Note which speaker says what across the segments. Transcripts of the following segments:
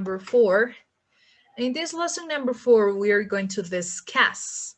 Speaker 1: number 4. In this lesson number 4, we are going to discuss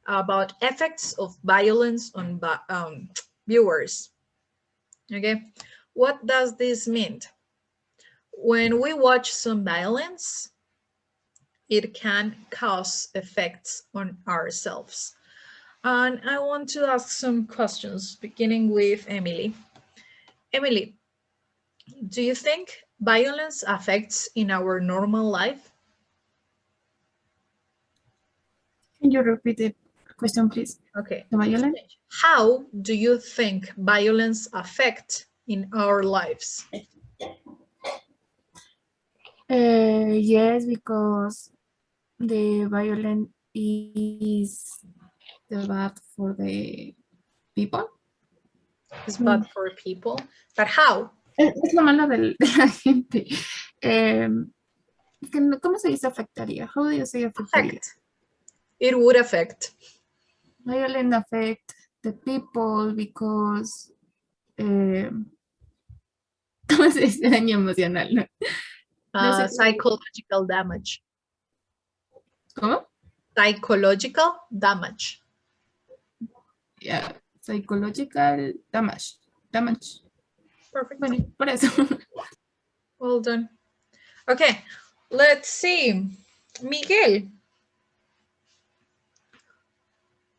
Speaker 1: about effects of violence on viewers. Okay, what does this mean? When we watch some violence, it can cause effects on ourselves. And I want to ask some questions, beginning with Emily. Emily, do you think violence affects in our normal life?
Speaker 2: Can you repeat the question, please?
Speaker 1: Okay.
Speaker 2: The violence?
Speaker 1: How do you think violence affects in our lives?
Speaker 2: Yes, because the violence is bad for the people.
Speaker 1: It's bad for people, but how?
Speaker 2: Es lo malo de la gente. ¿Cómo se dice afectaría? How do you say afectaría?
Speaker 1: Affect. It would affect.
Speaker 2: Violence affect the people because ¿cómo se dice daño emocional? No.
Speaker 1: Psychological damage.
Speaker 2: ¿Cómo?
Speaker 1: Psychological damage.
Speaker 2: Yeah, psychological damage.
Speaker 1: Perfect.
Speaker 2: Bueno, por eso.
Speaker 1: Well done. Okay, let's see. Miguel,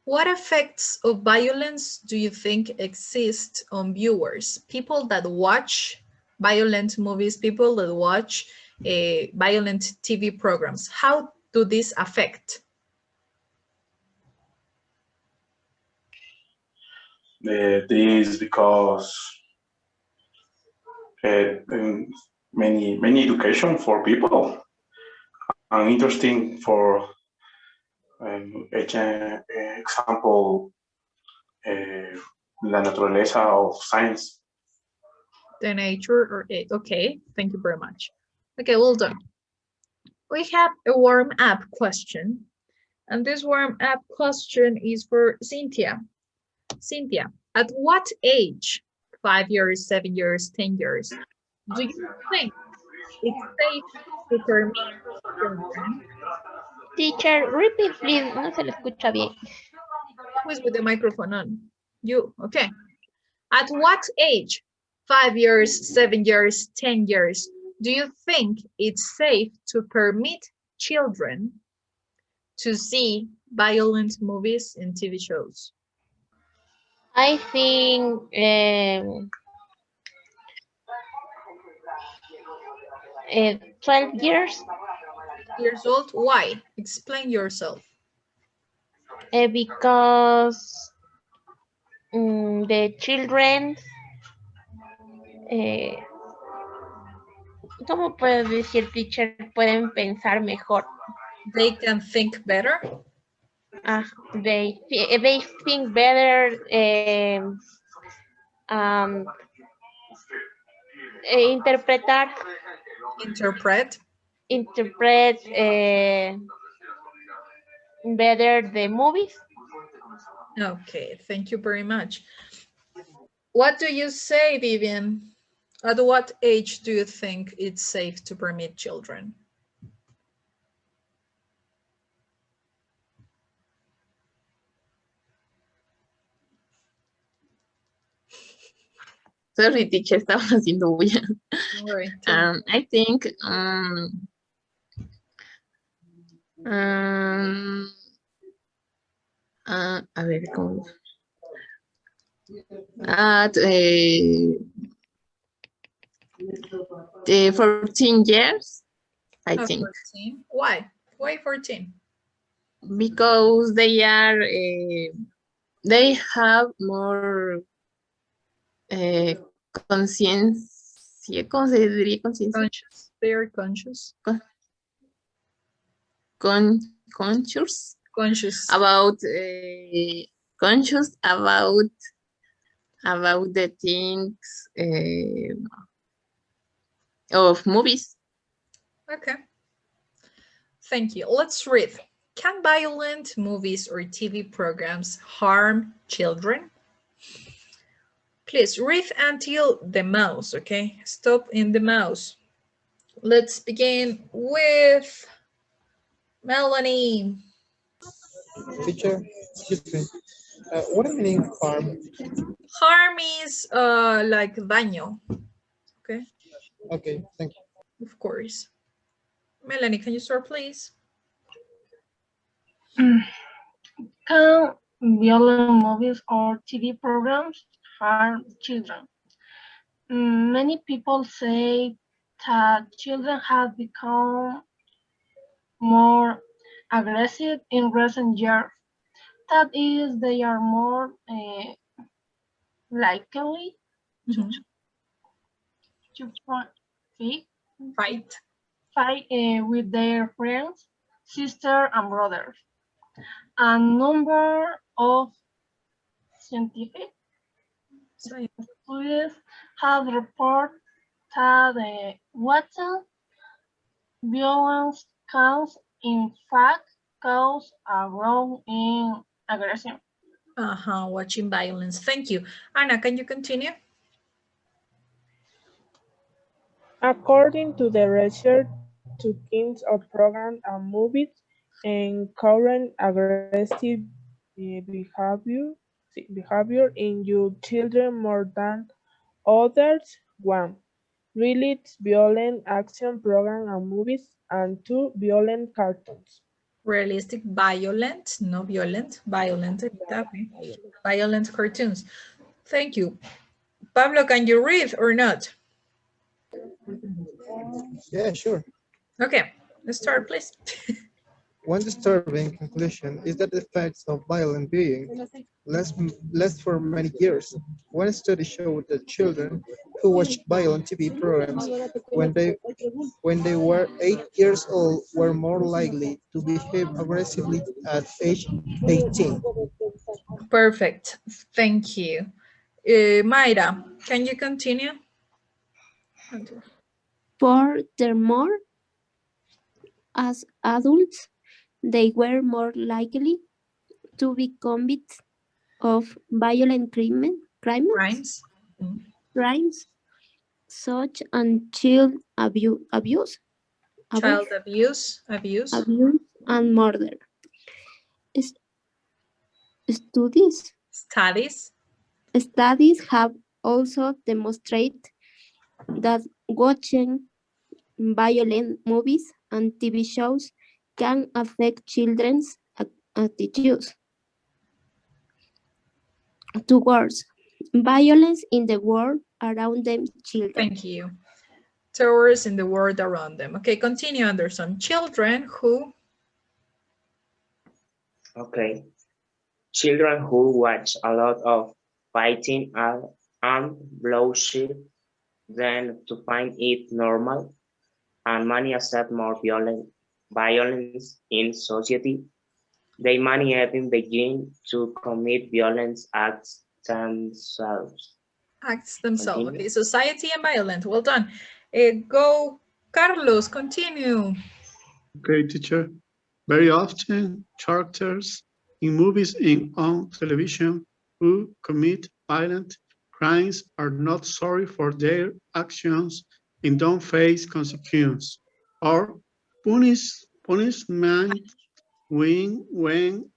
Speaker 1: what effects of violence do you think exist on viewers? People that watch violent movies, people that watch violent TV programs. How do this affect?
Speaker 3: This because many education for people and interesting for example la naturaleza of science.
Speaker 1: The nature or okay, thank you very much. Okay, well done. We have a warm-up question, and this warm-up question is for Cynthia. Cynthia, at what age, 5 years, 7 years, 10 years, do you think it's safe to permit children?
Speaker 4: Teacher, repeat please, no se le escucha bien.
Speaker 1: Who is with the microphone on? You, okay. At what age, 5 years, 7 years, 10 years, do you think it's safe to permit children to see violent movies and TV shows?
Speaker 4: I think 12 years.
Speaker 1: Years old? Why? Explain yourself.
Speaker 4: Because the children, ¿cómo puedo decir, teacher? Pueden pensar mejor.
Speaker 1: They can think better.
Speaker 4: They think better. Interpret better the movies.
Speaker 1: Okay, thank you very much. What do you say, Vivian? At what age do you think it's safe to permit children?
Speaker 5: Sorry, teacher, estaba haciendo bulla. I think a ver, ¿cómo? At 14 years, I think.
Speaker 1: 14. Why? Why 14?
Speaker 5: Because they are, they have more conciencia, ¿cómo se diría conciencia?
Speaker 1: Conscious. They are conscious.
Speaker 5: Conscious.
Speaker 1: Conscious.
Speaker 5: About conscious about the things of movies.
Speaker 1: Okay. Thank you. Let's read. Can violent movies or TV programs harm children? Please read until the mouse, okay? Stop in the mouse. Let's begin with Melanie.
Speaker 6: Teacher, excuse me. What do you mean harm?
Speaker 1: Harm is like daño. Okay,
Speaker 6: Okay, thank you.
Speaker 1: of course. Melanie, can you start, please?
Speaker 2: Can violent movies or TV programs harm children? Many people say that children have become more aggressive in recent years. That is, they are more likely
Speaker 1: Mhm.
Speaker 2: to fight
Speaker 1: Fight.
Speaker 2: with their friends, sisters, and brothers. A number of scientific studies have reported that watching violence can, in fact, cause a growth in aggression.
Speaker 1: Watching violence. Thank you. Anna, can you continue?
Speaker 7: According to the research, two kinds of programs and movies encourage aggressive behavior in your children more than others. One, relates violent action programs and movies, and two, violent cartoons.
Speaker 1: Realistic, violent, no violent, violent, violent cartoons. Thank you. Pablo, can you read or not?
Speaker 6: Yeah, sure.
Speaker 1: Okay, let's start, please.
Speaker 6: One disturbing conclusion is that the effects of violent viewing last for many years. One study showed that children who watched violent TV programs when they were 8 years old were more likely to behave aggressively at age 18.
Speaker 1: Perfect. Thank you. Mayra, can you continue?
Speaker 8: Furthermore, as adults, they were more likely to be convicted of violent crimes, such as child abuse,
Speaker 1: Child abuse.
Speaker 8: and murder. Studies have also demonstrated that watching violent movies and TV shows can affect children's attitudes towards violence in the world around them. Children.
Speaker 1: Thank you. Towards in the world around them. Okay, continue, Anderson. Children who...
Speaker 9: Okay. Children who watch a lot of fighting and bloodshed tend to find it normal, and many accept more violence in society. They many even begin to commit violence acts themselves.
Speaker 1: Okay, society and violent. Well done. Go, Carlos, continue.
Speaker 10: Okay, teacher. Very often, characters in movies and on television who commit violent crimes are not sorry for their actions and don't face consequences or punishment when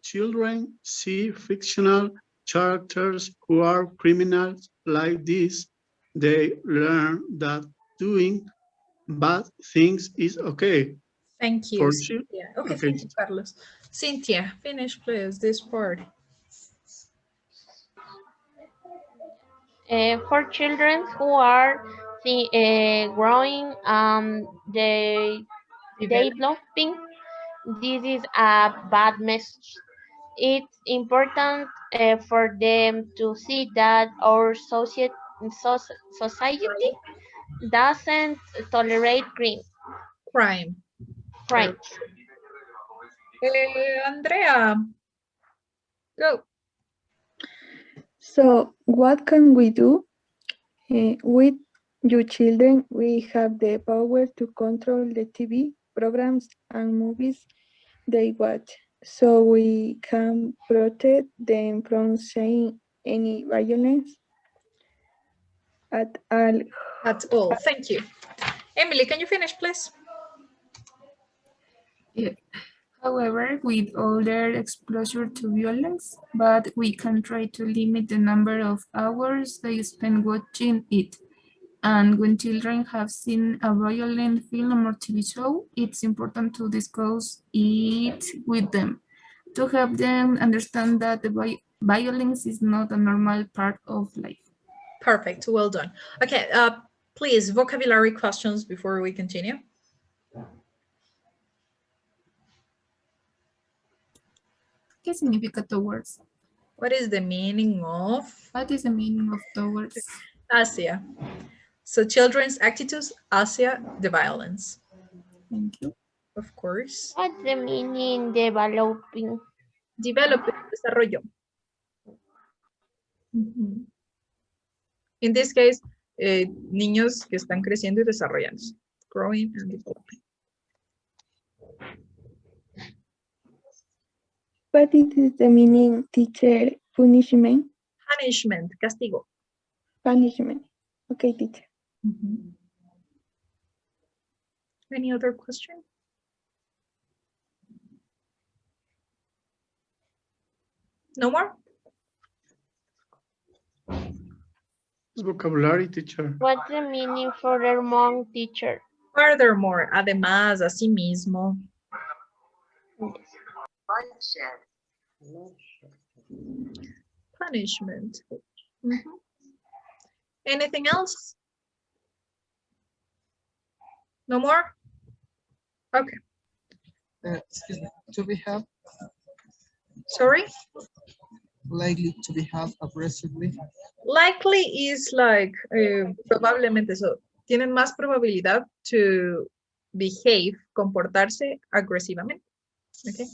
Speaker 10: children see fictional characters who are criminals like this. They learn that doing bad things is okay.
Speaker 1: Thank you, Cynthia. Okay, thank you, Carlos. Cynthia, finish, please, this part.
Speaker 4: For children who are growing, they developing, this is a bad message. It's important for them to see that our society doesn't tolerate crime.
Speaker 1: Andrea, go.
Speaker 11: So what can we do? With your children, we have the power to control the TV programs and movies they watch, so we can protect them from seeing any violence at all.
Speaker 1: Thank you. Emily, can you finish, please?
Speaker 2: Yeah. However, with older exposure to violence, but we can try to limit the number of hours they spend watching it. And when children have seen a violent film or TV show, it's important to discuss it with them to help them understand that the violence is not a normal part of life.
Speaker 1: Perfect, well done. Okay, please, vocabulary questions before we continue.
Speaker 2: ¿Qué significa towards?
Speaker 1: What is the meaning of?
Speaker 2: What is the meaning of towards?
Speaker 1: Hacia. So children's attitudes hacia the violence.
Speaker 2: Thank you.
Speaker 1: Of course.
Speaker 4: What's the meaning developing?
Speaker 1: Developing, desarrollo. In this case, niños que están creciendo y desarrollándose. Growing and developing.
Speaker 11: What is the meaning, teacher? Punishment?
Speaker 1: Punishment, castigo.
Speaker 11: Punishment. Okay, teacher.
Speaker 1: Any other question? No more?
Speaker 10: Vocabulary, teacher.
Speaker 4: What's the meaning furthermore, teacher?
Speaker 1: Furthermore, además, asimismo. Punishment. Anything else? No more? Okay.
Speaker 6: Excuse me, to behave
Speaker 1: Sorry?
Speaker 6: likely to behave aggressively.
Speaker 1: Likely is like, probablemente, so, tienen más probabilidad to behave, comportarse agresivamente. Okay.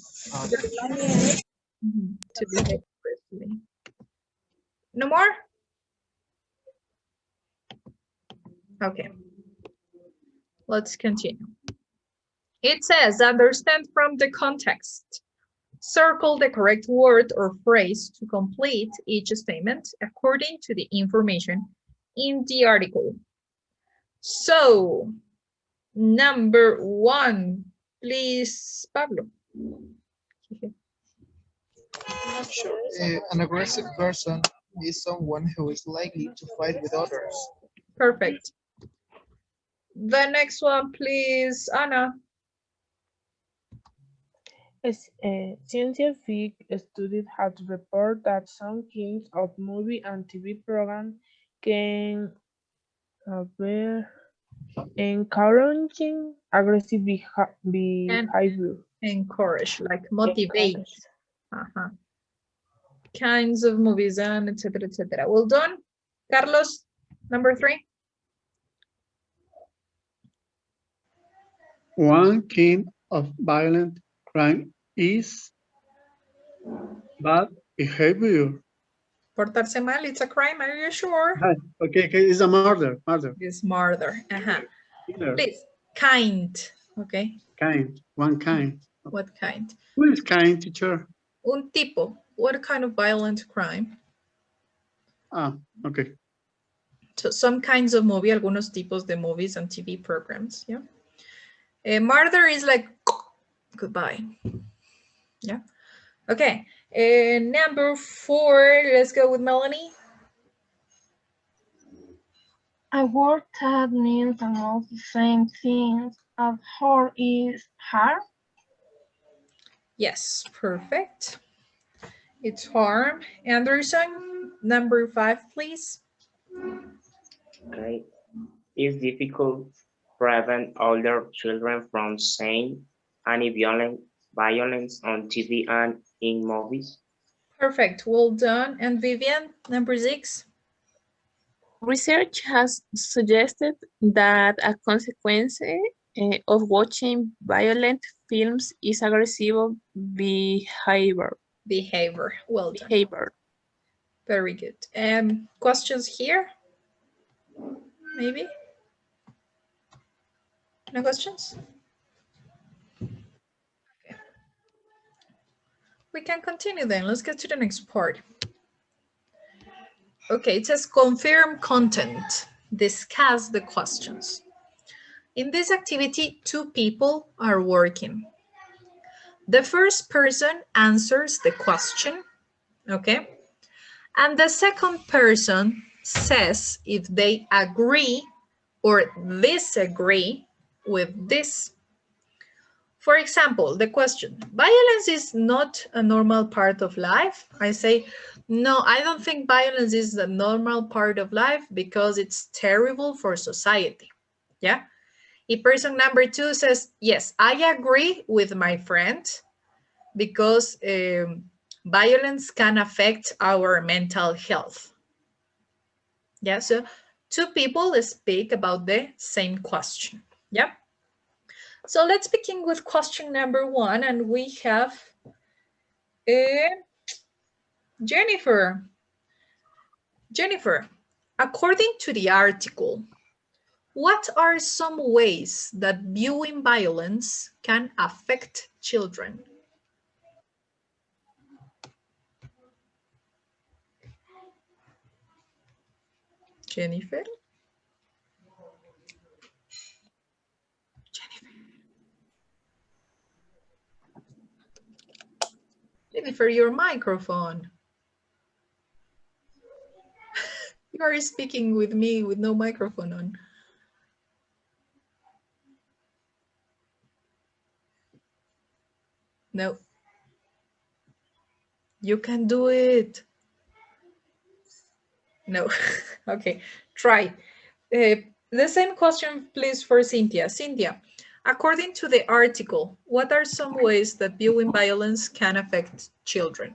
Speaker 1: To behave aggressively. No more? Okay. Let's continue. It says, understand from the context. Circle the correct word or phrase to complete each statement according to the information in the article. So, number 1, please, Pablo.
Speaker 6: Sure. An aggressive person is someone who is likely to fight with others.
Speaker 1: Perfect. The next one, please, Anna.
Speaker 7: Scientific studies have reported that some kinds of movie and TV programs can be encouraging aggressive behavior.
Speaker 1: Encourage, like motivate. Kinds of movies and etc. etc. Well done. Carlos, number 3.
Speaker 10: One kind of violent crime is bad behavior.
Speaker 1: Portarse mal, it's a crime, are you sure?
Speaker 10: Okay, it's a murder.
Speaker 1: It's murder.
Speaker 10: Murder.
Speaker 1: Please, kind, okay?
Speaker 10: Kind, one kind.
Speaker 1: What kind?
Speaker 10: Who is kind, teacher?
Speaker 1: Un tipo. What kind of violent crime?
Speaker 10: Okay.
Speaker 1: So some kinds of movie, algunos tipos de movies and TV programs, yeah? Murder is like, goodbye. Yeah. Okay. Number 4, let's go with Melanie.
Speaker 12: A word that means almost the same thing as harm is harm.
Speaker 1: Yes, perfect. It's harm. Anderson, number 5, please.
Speaker 9: Okay. It's difficult to prevent older children from seeing any violence on TV and in movies.
Speaker 1: Perfect, well done. And Vivian, number 6.
Speaker 5: Research has suggested that a consequence of watching violent films is aggressive behavior.
Speaker 1: Well done. Very good. Questions here? Maybe? No questions? Okay. We can continue then. Let's get to the next part. Okay, it says confirm content. Discuss the questions. In this activity, 2 people are working. The first person answers the question, okay? And the second person says if they agree or disagree with this. For example, the question, violence is not a normal part of life. I say, no, I don't think violence is a normal part of life because it's terrible for society. Yeah. If person number 2 says, yes, I agree with my friend because violence can affect our mental health. Yeah, so 2 people speak about the same question. Yeah. So let's begin with question number 1, and we have Jennifer. Jennifer, according to the article, what are some ways that viewing violence can affect children? Jennifer? Jennifer, your microphone. You are speaking with me with no microphone on. No. You can do it. No. Okay, try. The same question, please, for Cynthia. Cynthia, according to the article, what are some ways that viewing violence can affect children?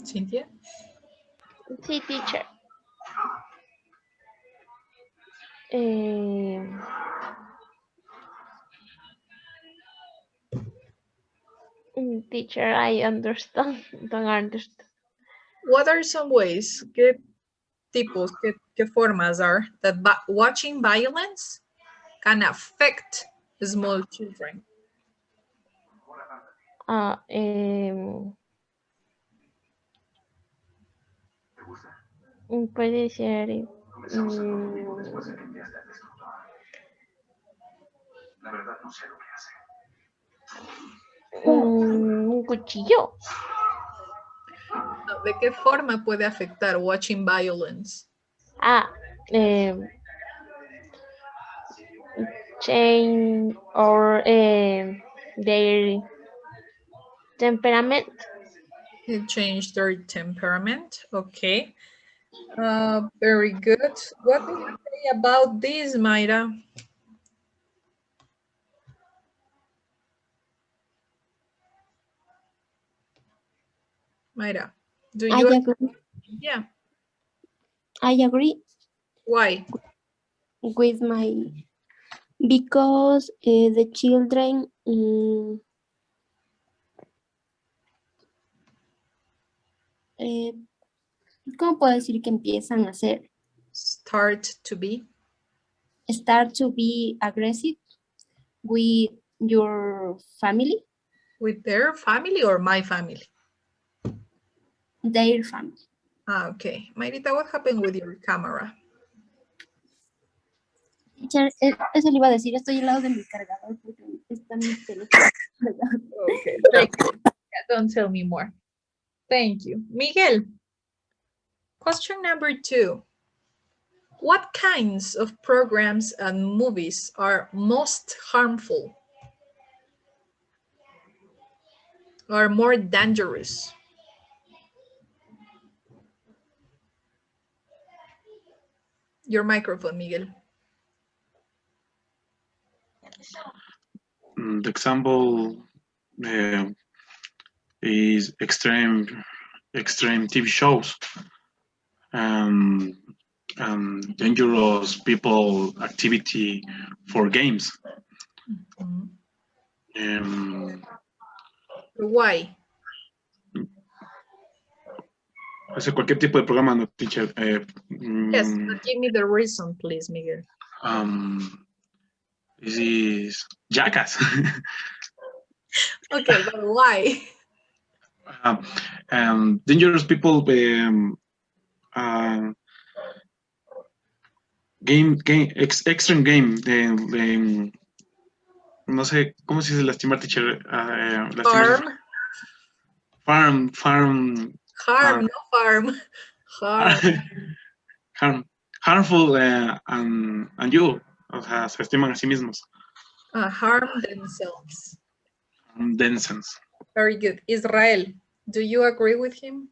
Speaker 1: Cynthia?
Speaker 4: Sí, teacher. Teacher, I understand. Don't understand.
Speaker 1: What are some ways, qué tipos, qué formas are that watching violence can affect small children?
Speaker 4: Puede ser un cuchillo.
Speaker 1: ¿De qué forma puede afectar watching violence?
Speaker 4: Change or their temperament.
Speaker 1: Change their temperament. Okay. Very good. What do you say about this, Mayra? Mayra, do you
Speaker 8: agree?
Speaker 1: Yeah.
Speaker 8: I agree.
Speaker 1: Why?
Speaker 8: With because the children ¿cómo puedo decir que empiezan a hacer?
Speaker 1: Start to be
Speaker 8: aggressive with your family.
Speaker 1: With their family or my family?
Speaker 8: Their family.
Speaker 1: Okay. Mayrita, what happened with your camera?
Speaker 8: Eso le iba a decir, estoy al lado de mi cargador porque está mi teléfono.
Speaker 1: Okay, thank you. Don't tell me more. Thank you. Miguel, question number 2. What kinds of programs and movies are most harmful or more dangerous? Your microphone, Miguel.
Speaker 10: The example is extreme TV shows, dangerous people activity for games.
Speaker 1: Why?
Speaker 10: Hace cualquier tipo de programa, no, teacher.
Speaker 1: Yes, but give me the reason, please, Miguel.
Speaker 10: This is Jackass.
Speaker 1: Okay, but why?
Speaker 3: Dangerous people extreme game de no sé cómo se dice lastimar, teacher. Lastimar. Farm.
Speaker 1: Harm, no farm.
Speaker 3: Harmful and you. O sea, se lastiman a sí mismos.
Speaker 1: Harm themselves.
Speaker 3: Themselves.
Speaker 1: Very good. Israel, do you agree with him?